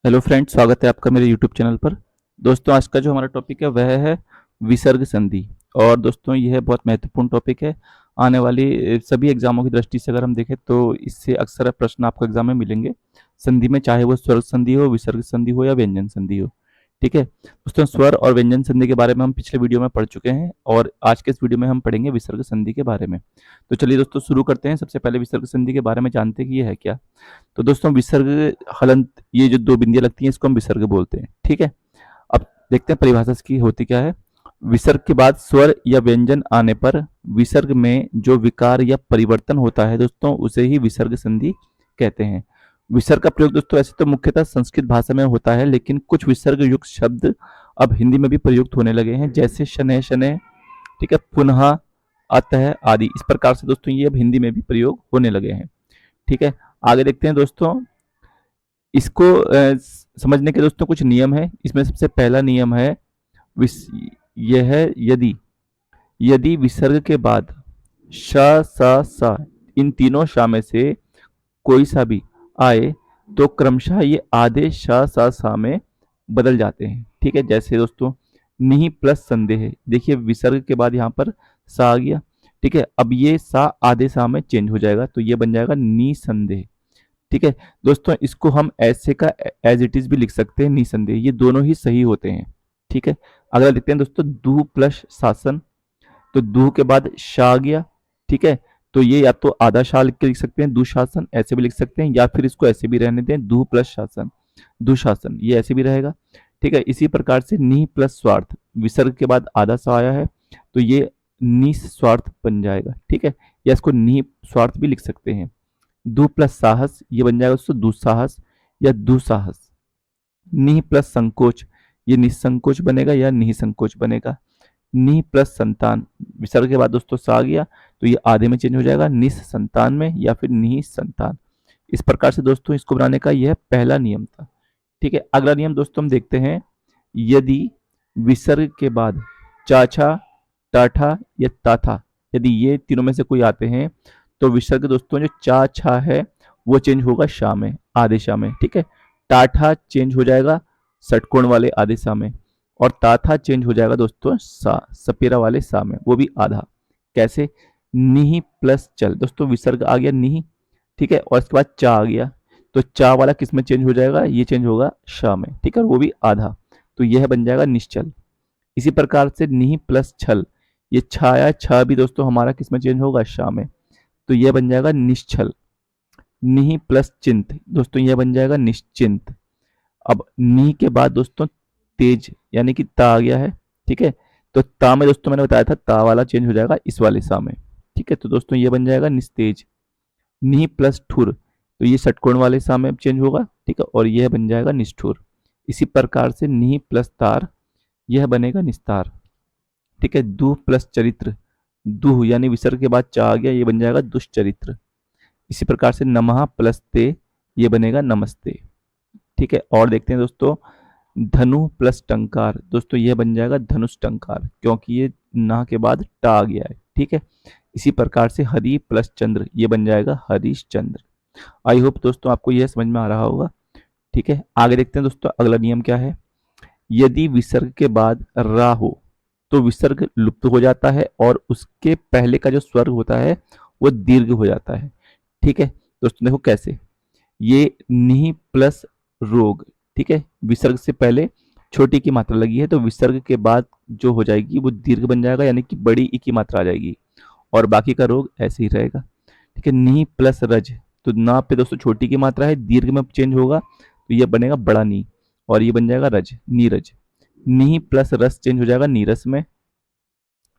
Hello friends, स्वागत है आपका मेरे यूट्यूब चैनल पर। दोस्तों, आज का जो हमारा टॉपिक है वह है विसर्ग संधि। और दोस्तों, यह बहुत महत्वपूर्ण टॉपिक है। आने वाली सभी एग्जामों की दृष्टि से अगर हम देखें तो इससे अक्सर प्रश्न आपको एग्जाम में मिलेंगे संधि में, चाहे वो स्वर संधि हो, विसर्ग संधि हो या व्यंजन संधि हो। ठीक है दोस्तों, स्वर और व्यंजन संधि के बारे में हम पिछले वीडियो में पढ़ चुके हैं और आज के इस वीडियो में हम पढ़ेंगे विसर्ग संधि के बारे में। तो चलिए दोस्तों, शुरू करते हैं। सबसे पहले विसर्ग संधि के बारे में जानते हैं कि यह है क्या। तो दोस्तों, विसर्ग हलंत, ये जो दो बिंदियां लगती हैं इसको हम विसर्ग बोलते हैं। ठीक है, अब देखते हैं परिभाषा इसकी होती क्या है। विसर्ग के बाद स्वर या व्यंजन आने पर विसर्ग में जो विकार या परिवर्तन होता है दोस्तों, उसे ही विसर्ग संधि कहते हैं। विसर्ग का प्रयोग दोस्तों ऐसे तो मुख्यतः संस्कृत भाषा में होता है, लेकिन कुछ विसर्ग युक्त शब्द अब हिंदी में भी प्रयुक्त होने लगे हैं, जैसे शनैः शनैः, ठीक है, पुनः, अतः आदि। इस प्रकार से दोस्तों ये अब हिंदी में भी प्रयोग होने लगे हैं। ठीक है, आगे देखते हैं दोस्तों। इसको समझने के दोस्तों कुछ नियम है। इसमें सबसे पहला नियम है यह है यदि यदि विसर्ग के बाद श, स, स, इन तीनों शा में से कोई सा भी आए तो क्रमशः ये आधे श, स, सा में बदल जाते हैं। ठीक है, जैसे दोस्तों निहि प्लस संदेह, देखिए विसर्ग के बाद यहाँ पर सा आ गया। ठीक है, अब ये सा आधे सा में चेंज हो जाएगा तो ये बन जाएगा निसंदेह। ठीक है दोस्तों, इसको हम ऐसे का एज इट इज भी लिख सकते हैं निसंदेह, ये दोनों ही सही होते हैं। ठीक है, अगला देखते हैं दोस्तों, दू प्लस शासन। तो दू के बाद शा आ गया। ठीक है, तो ये या तो आधा शा लिख के लिख सकते हैं दुशासन, ऐसे भी लिख सकते हैं, या फिर इसको ऐसे भी रहने दें दू प्लस शासन, दुशासन, ये ऐसे भी रहेगा। ठीक है, इसी प्रकार से नी प्लस स्वार्थ, विसर्ग के बाद आधा सा आया है तो ये निस्वार्थ बन जाएगा। ठीक है, या इसको नि स्वार्थ भी लिख सकते हैं। दु प्लस साहस, ये बन जाएगा दोस्तों दुस्साहस या दुसाहस। निह प्लस संकोच, ये निसंकोच बनेगा या निसंकोच बनेगा। निह प्लस संतान, विसर्ग के बाद दोस्तों सा आ गया तो ये आधे में चेंज हो जाएगा निस संतान में या फिर निह संतान। इस प्रकार से दोस्तों इसको बनाने का यह पहला नियम था। ठीक है, अगला नियम दोस्तों हम देखते हैं। यदि विसर्ग के बाद चाछा, टाठा या ताथा, यदि ये तीनों में से कोई आते हैं तो विसर्ग दोस्तों जो चा छा है वो चेंज होगा शा में, आधे शा में। ठीक है, टाठा चेंज हो जाएगा षटकोण वाले आधे सा में, और ताथा चेंज हो जाएगा दोस्तों सा, सपेरा वाले सा में, वो भी आधा। कैसे? निहि प्लस चल, दोस्तों विसर्ग आ गया निहि। ठीक है, और इसके बाद चा आ गया तो चा वाला किस में चेंज हो जाएगा? ये चेंज होगा शा में। ठीक है, वो भी आधा, तो यह बन जाएगा निश्चल। इसी प्रकार से निहि प्लस छल, ये छाया छ भी दोस्तों हमारा किस में चेंज होगा? शा में, तो यह बन जाएगा निश्चल। निहि प्लस चिंत, दोस्तों यह बन जाएगा निश्चिंत। अब नी के बाद दोस्तों तेज यानी कि ता आ गया है। ठीक है, तो ता में दोस्तों मैंने बताया था ता वाला चेंज हो जाएगा इस वाले सा में। ठीक है, तो दोस्तों ये बन जाएगा निस्तेज। नी प्लस ठुर, तो ये षटकोण वाले सा में चेंज होगा। ठीक है, और यह बन जाएगा निष्ठुर। इसी प्रकार से नी प्लस तार, यह बनेगा निस्तार। ठीक है, दुह प्लस चरित्र, दुह यानी विसर्ग के बाद चा आ गया, ये बन जाएगा दुष्चरित्र। इसी प्रकार से नमः प्लस ते, ये बनेगा नमस्ते। ठीक है, और देखते हैं दोस्तों, धनु प्लस टंकार, दोस्तों यह बन जाएगा धनुष टंकार, क्योंकि ये ना के बाद टा आ गया है। ठीक है, इसी प्रकार से हरि प्लस चंद्र, ये बन जाएगा हरिश्चंद्र। आई होप दोस्तों आपको यह समझ में आ रहा होगा। ठीक है, आगे देखते हैं दोस्तों, अगला नियम क्या है। यदि विसर्ग के बाद रा हो तो विसर्ग लुप्त हो जाता है और उसके पहले का जो स्वर होता है वो दीर्घ हो जाता है। ठीक है दोस्तों, देखो कैसे। ये नि प्लस रोग, ठीक है, विसर्ग से पहले छोटी की मात्रा लगी है तो विसर्ग के बाद जो हो जाएगी वो दीर्घ बन जाएगा, यानी कि बड़ी ई की मात्रा आ जाएगी, और बाकी का रोग ऐसे ही रहेगा। ठीक है, नि प्लस रज, तो ना पे दोस्तों छोटी की मात्रा है, दीर्घ में चेंज होगा तो ये बनेगा बड़ा नी, और ये बन जाएगा रज, नीरज। नि प्लस रस चेंज हो जाएगा नीरस में।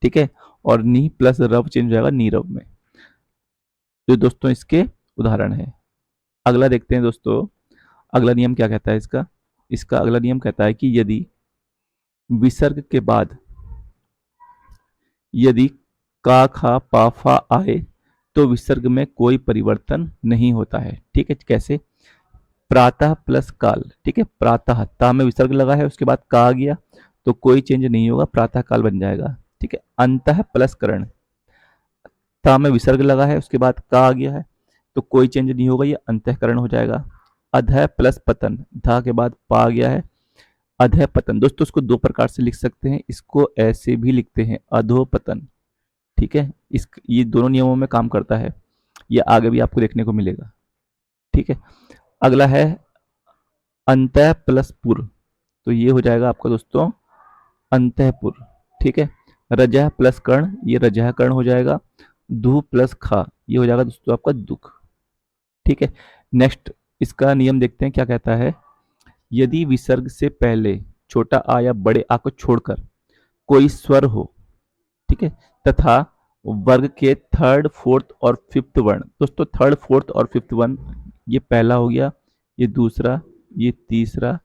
ठीक है, और नि प्लस रव चेंज हो जाएगा नीरव में। जो दोस्तों इसके उदाहरण है। अगला देखते हैं दोस्तों, अगला नियम क्या कहता है इसका। इसका अगला नियम कहता है कि यदि विसर्ग के बाद यदि का खा पा फा आए तो विसर्ग में कोई परिवर्तन नहीं होता है। ठीक है, कैसे? प्रातः प्लस काल, ठीक है, प्रातः ता में विसर्ग लगा है, उसके बाद का आ गया तो कोई चेंज नहीं होगा, प्रातः काल बन जाएगा। ठीक है, अंतः प्लस करण, ता में विसर्ग लगा है, उसके बाद का आ गया है तो कोई चेंज नहीं होगा, ये अंतःकरण हो जाएगा। अधः प्लस पतन, धा के बाद पा आ गया है, अधः पतन। दोस्तों इसको दो प्रकार से लिख सकते हैं, इसको ऐसे भी लिखते हैं अधो पतन, ठीक है। इस ये दोनों नियमों में काम करता है, ये आगे भी आपको देखने को मिलेगा, ठीक है। अगला है अंतः प्लस पुर, तो ये हो जाएगा आपका दोस्तों अंतःपुर, ठीक है। रजह प्लस कर्ण, ये रजह कर्ण हो जाएगा। दु प्लस खा, ये हो जाएगा दोस्तों आपका दुख, ठीक है। नेक्स्ट इसका नियम देखते हैं क्या कहता है। यदि विसर्ग से पहले छोटा आ या बड़े आ को छोड़कर कोई स्वर हो, ठीक है, तथा वर्ग के थर्ड फोर्थ और फिफ्थ वर्ण, दोस्तों थर्ड फोर्थ और फिफ्थ वर्ण, ये पहला हो गया, ये दूसरा, ये तीसरा,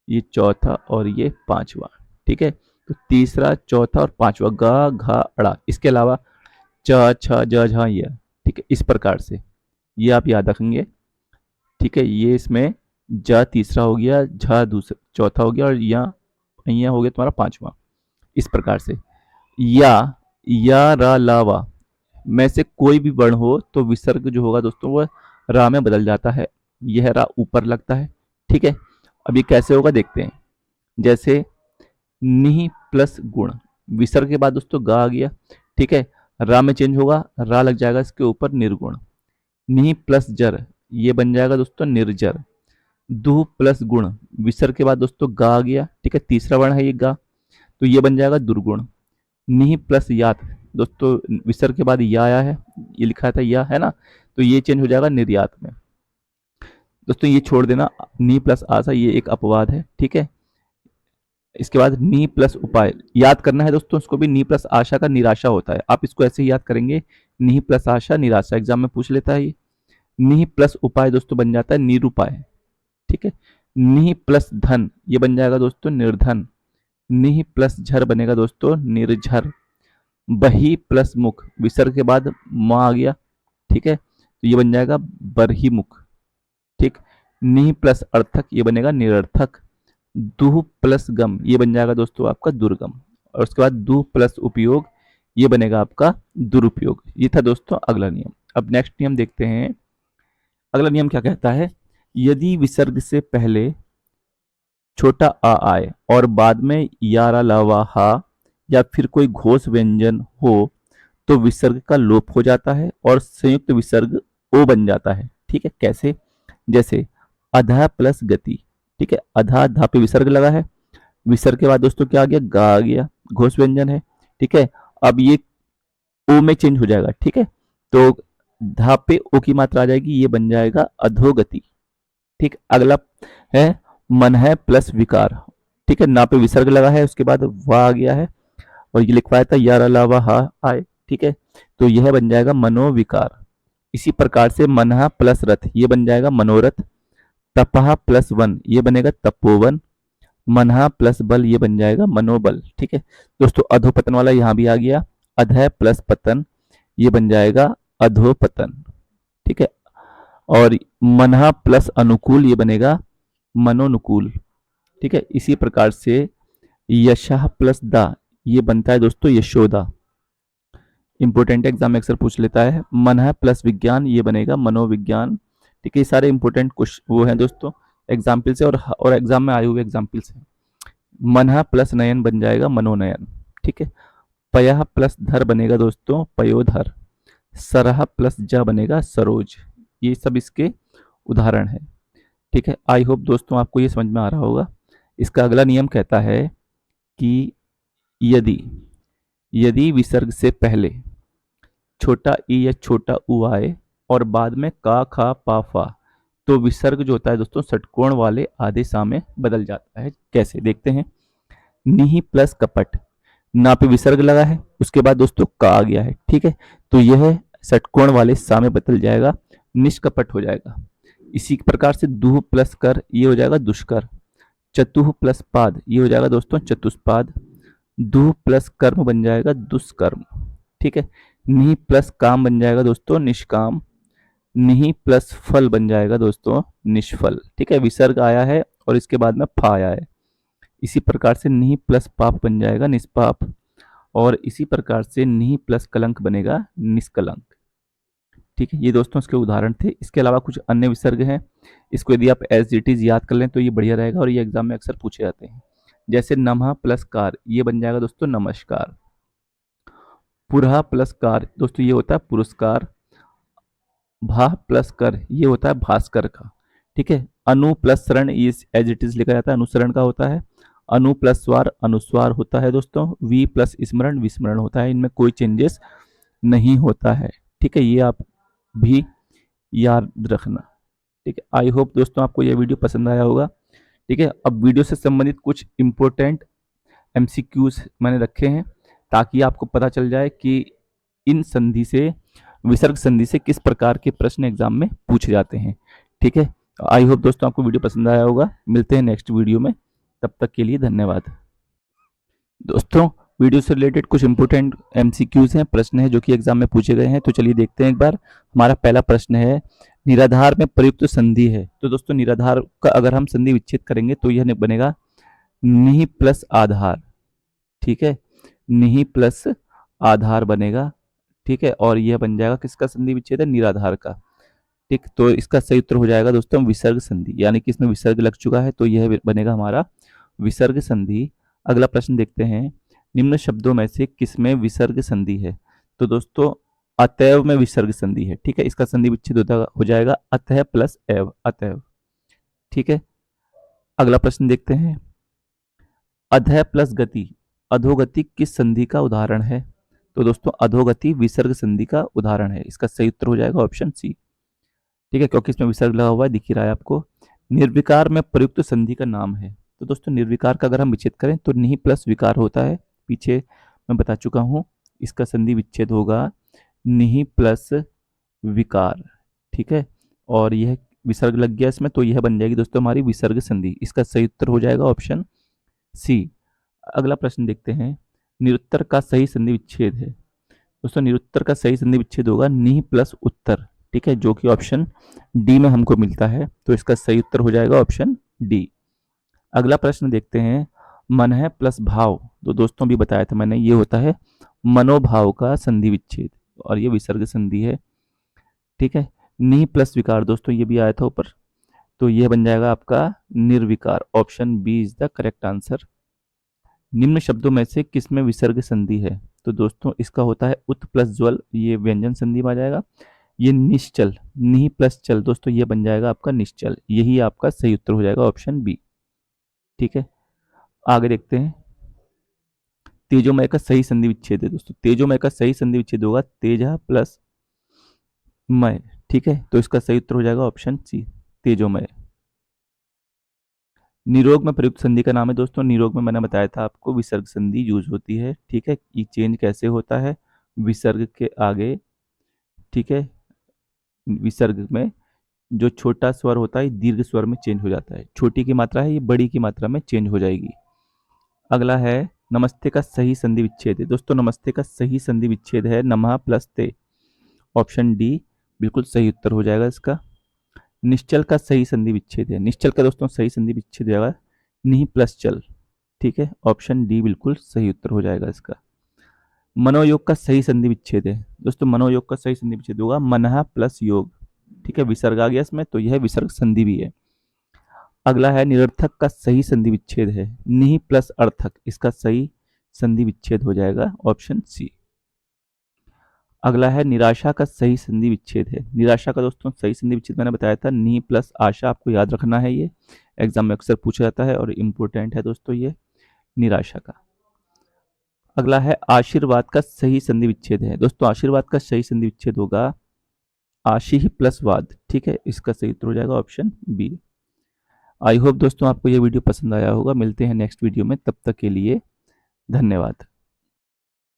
ये चौथा और ये पांचवा, ठीक है। तो तीसरा चौथा और पांचवा गा घा अड़ा, इसके अलावा च छ ज झ य, ठीक है, इस प्रकार से ये आप याद रखेंगे, ठीक है। ये इसमें ज तीसरा हो गया, झ दूसरा चौथा हो गया और यहाँ हो गया तुम्हारा पांचवा, इस प्रकार से। या रा ला वा में से कोई भी वर्ण हो तो विसर्ग जो होगा दोस्तों वह रा में बदल जाता है, यह रा ऊपर लगता है, ठीक है। अब ये कैसे होगा देखते हैं। जैसे नि प्लस गुण, विसर्ग के बाद दोस्तों गा आ गया, ठीक है, रा में चेंज होगा, रा लग जाएगा इसके ऊपर निर्गुण। नि प्लस जर, ये बन जाएगा दोस्तों निर्जर। दु प्लस गुण, विसर्ग के बाद दोस्तों गा आ गया, ठीक है, तीसरा वर्ण है ये गा, तो ये बन जाएगा दुर्गुण। नि प्लस यात, दोस्तों विसर्ग के बाद या आया है, ये लिखा था या है ना, तो ये चेंज हो जाएगा निर्यात में। दोस्तों ये छोड़ देना, नी प्लस आशा ये एक अपवाद है, ठीक है। इसके बाद नी प्लस उपाय याद करना है दोस्तों, इसको भी नी प्लस आशा का निराशा होता है, आप इसको ऐसे ही याद करेंगे, नी प्लस आशा निराशा, एग्जाम में पूछ लेता है ये। नी प्लस उपाय दोस्तों बन जाता है निरुपाय, ठीक है। नी प्लस धन, ये बन जाएगा दोस्तों निर्धन। नी प्लस झर बनेगा दोस्तों निर्झर। बही प्लस मुख, विसर्ग के बाद म आ गया, ठीक है, तो ये बन जाएगा बरही मुख, ठीक। नि प्लस अर्थक, ये बनेगा निरर्थक। दुह प्लस गम, ये बन जाएगा दोस्तों आपका दुर्गम। और उसके बाद दुह प्लस उपयोग, ये बनेगा आपका दुरुपयोग। ये था दोस्तों अगला नियम। अब नेक्स्ट नियम देखते हैं। अगला नियम क्या कहता है। यदि विसर्ग से पहले छोटा आ आए और बाद में यारा लावा हा या फिर कोई घोष व्यंजन हो तो विसर्ग का लोप हो जाता है और संयुक्त विसर्ग ओ बन जाता है, ठीक है। कैसे, जैसे अधा प्लस गति, ठीक है, अधा धा पे विसर्ग लगा है, विसर्ग के बाद दोस्तों क्या आ गया गा आ गया, घोष व्यंजन है, ठीक है। अब ये ओ में चेंज हो जाएगा, ठीक है, तो धा पे ओ की मात्रा आ जाएगी, ये बन जाएगा अधोगति, ठीक। अगला है मन है प्लस विकार, ठीक है, ना पे विसर्ग लगा है, उसके बाद वाह आ गया है और ये लिखवाया था यार अलावा हा आए, ठीक है, तो यह बन जाएगा मनोविकार। इसी प्रकार से मनहा प्लस रथ, ये बन जाएगा मनोरथ। तपहा प्लस वन, ये बनेगा तपोवन। मनहा प्लस बल, ये बन जाएगा मनोबल, ठीक है। दोस्तों अधोपतन वाला यहाँ भी आ गया, अधय प्लस पतन, ये बन जाएगा अधोपतन, ठीक है। और मनहा प्लस अनुकूल, ये बनेगा मनोनुकूल, ठीक है। इसी प्रकार से यशः प्लस दा, ये बनता है दोस्तों यशोदा, इंपोर्टेंट एग्जाम में अक्सर पूछ लेता है। मन है प्लस विज्ञान, ये बनेगा मनोविज्ञान, ठीक है। ये सारे इंपोर्टेंट कुछ वो हैं दोस्तों एग्जाम्पल से और एग्जाम में आए हुए एग्जाम्पल से। मन है प्लस नयन बन जाएगा मनोनयन, ठीक है। पयः प्लस धर बनेगा दोस्तों पयोधर। सरह प्लस ज बनेगा सरोज। ये सब इसके उदाहरण है, ठीक है। आई होप दोस्तों आपको ये समझ में आ रहा होगा। इसका अगला नियम कहता है कि यदि यदि विसर्ग से पहले छोटा ई या छोटा ऊ आए और बाद में का खा पा फा तो विसर्ग जो होता है दोस्तों षटकोण वाले आधे सा में बदल जाता है। कैसे देखते हैं। निहि प्लस कपट, ना पे विसर्ग लगा है, उसके बाद दोस्तों का आ गया है, ठीक है, तो यह षटकोण वाले सा में बदल जाएगा, निष्कपट हो जाएगा। इसी प्रकार से दुह प्लस कर, ये हो जाएगा दुष्कर। चतुह प्लस पाद, ये हो जाएगा दोस्तों चतुष्पाद। दुह प्लस कर्म बन जाएगा दुष्कर्म, ठीक है। निहि प्लस काम बन जाएगा दोस्तों निष्काम। निहि प्लस फल बन जाएगा दोस्तों निष्फल, ठीक है। विसर्ग आया है और इसके बाद में फा आया है। इसी प्रकार से निहि प्लस पाप बन जाएगा निष्पाप और इसी प्रकार से निहि प्लस कलंक बनेगा निष्कलंक। ठीक है, ये दोस्तों इसके उदाहरण थे। इसके अलावा कुछ अन्य विसर्ग हैं, इसको यदि आप एज इट इज याद कर लें तो ये बढ़िया रहेगा और ये एग्जाम में अक्सर पूछे जाते हैं। जैसे नमः प्लस कार, ये बन जाएगा दोस्तों नमस्कार। पुरहा प्लस कार, दोस्तों ये होता है पुरस्कार। भा प्लस कर, ये होता है भास्कर का। ठीक है, अनु प्लस शरण, ये एज इट इज लिखा जाता है, अनुसरण का होता है। अनु प्लस स्वर, अनुस्वार होता है दोस्तों। वी प्लस स्मरण, विस्मरण होता है। इनमें कोई चेंजेस नहीं होता है। ठीक है, ये आप भी याद रखना। ठीक है, आई होप दोस्तों आपको यह वीडियो पसंद आया होगा। ठीक है, अब वीडियो से संबंधित कुछ इंपॉर्टेंट एमसीक्यूज मैंने रखे हैं ताकि आपको पता चल जाए कि इन संधि से, विसर्ग संधि से किस प्रकार के प्रश्न एग्जाम में पूछे जाते हैं। ठीक है, आई होप दोस्तों आपको वीडियो पसंद आया होगा। मिलते हैं नेक्स्ट वीडियो में, तब तक के लिए धन्यवाद। दोस्तों, वीडियो से रिलेटेड कुछ इंपोर्टेंट एमसीक्यूज हैं, प्रश्न हैं जो कि एग्जाम में पूछे गए हैं, तो चलिए देखते हैं एक बार। हमारा पहला प्रश्न है, निराधार में प्रयुक्त संधि है। तो दोस्तों निराधार का अगर हम संधि विच्छेद करेंगे तो यह बनेगा निहि प्लस आधार। ठीक है, निहि प्लस आधार बनेगा। ठीक है, और यह बन जाएगा किसका संधि विच्छेद है? निराधार का। ठीक, तो इसका सही उत्तर हो जाएगा दोस्तों विसर्ग संधि, यानी कि इसमें विसर्ग लग चुका है तो यह बनेगा हमारा विसर्ग संधि। अगला प्रश्न देखते हैं, निम्न शब्दों में से किसमें विसर्ग संधि है? तो दोस्तों अतएव में विसर्ग संधि है। ठीक है, इसका संधि विच्छेद हो जाएगा अतः प्लस एव, अतएव। ठीक है, अगला प्रश्न देखते हैं, अधः प्लस गति, अधोगति किस संधि का उदाहरण है? तो दोस्तों अधोगति विसर्ग संधि का उदाहरण है। इसका सही उत्तर हो जाएगा ऑप्शन सी। ठीक है, क्योंकि इसमें विसर्ग लगा हुआ है, दिख ही रहा है आपको। निर्विकार में प्रयुक्त संधि का नाम है। तो दोस्तों निर्विकार का अगर हम विच्छेद करें तो निहि प्लस विकार होता है, पीछे मैं बता चुका हूं। इसका संधि विच्छेद होगा निहि प्लस विकार। ठीक है, और यह विसर्ग लग गया इसमें तो यह बन जाएगी दोस्तों हमारी विसर्ग संधि। इसका सही उत्तर हो जाएगा ऑप्शन सी। अगला प्रश्न देखते हैं, निरुत्तर का सही संधि विच्छेद है। दोस्तों निरुत्तर का सही संधि विच्छेद होगा निहि प्लस उत्तर। ठीक है, जो कि ऑप्शन डी में हमको मिलता है, तो इसका सही उत्तर हो जाएगा ऑप्शन डी। अगला प्रश्न देखते हैं, मन है प्लस भाव। तो दोस्तों भी बताया था मैंने, ये होता है मनोभाव का संधि विच्छेद और ये विसर्ग संधि है। ठीक है, नि प्लस विकार, दोस्तों ये भी आया था ऊपर, तो यह बन जाएगा आपका निर्विकार। Option B is the correct answer. निम्न शब्दों में से किसमें विसर्ग संधि है? तो दोस्तों इसका होता है उत प्लस ज्वल, ये व्यंजन संधि में आ जाएगा। ये निश्चल, नि प्लस चल, दोस्तों ये बन जाएगा आपका निश्चल। यही आपका सही उत्तर हो जाएगा ऑप्शन बी। ठीक है, आगे देखते हैं, तेजोमय का सही संधि विच्छेद है। दोस्तों तेजोमय का सही संधि विच्छेद होगा तेजा प्लस मय। ठीक है, तो इसका सही उत्तर हो जाएगा ऑप्शन सी, तेजोमय। निरोग में प्रयुक्त संधि का नाम है। दोस्तों निरोग में मैंने बताया था आपको विसर्ग संधि यूज होती है। ठीक है, ये चेंज कैसे होता है? विसर्ग के आगे, ठीक है, विसर्ग में जो छोटा स्वर होता है दीर्घ स्वर में चेंज हो जाता है। छोटी की मात्रा है, ये बड़ी की मात्रा में चेंज हो जाएगी। अगला है, नमस्ते का सही संधि विच्छेद है। दोस्तों नमस्ते का सही संधि विच्छेद है नमः प्लस ते। ऑप्शन डी बिल्कुल सही उत्तर हो जाएगा इसका। निश्चल का सही संधि विच्छेद है। निश्चल का दोस्तों सही संधि विच्छेद हो जाएगा नि प्लस चल। ठीक है, ऑप्शन डी बिल्कुल सही उत्तर हो जाएगा इसका। मनोयोग का सही संधि विच्छेद है। दोस्तों मनोयोग का सही संधि विच्छेद होगा मनः प्लस योग। ठीक है, विसर्ग आ गया इसमें तो यह विसर्ग संधि भी है। अगला है, निरर्थक का सही संधि विच्छेद है नि प्लस अर्थक। इसका सही संधि विच्छेद हो जाएगा ऑप्शन सी। अगला है, निराशा का सही संधि विच्छेद है। निराशा का दोस्तों सही संधि विच्छेद मैंने बताया था नि प्लस आशा, आपको याद रखना है, ये एग्जाम में अक्सर पूछा जाता है और इम्पोर्टेंट है दोस्तों ये निराशा का। अगला है, आशीर्वाद का सही संधि विच्छेद है। दोस्तों आशीर्वाद का सही संधि विच्छेद होगा आशी प्लस वाद। ठीक है, इसका सही उत्तर हो जाएगा ऑप्शन बी। आई होप दोस्तों आपको ये वीडियो पसंद आया होगा। मिलते हैं नेक्स्ट वीडियो में, तब तक के लिए धन्यवाद।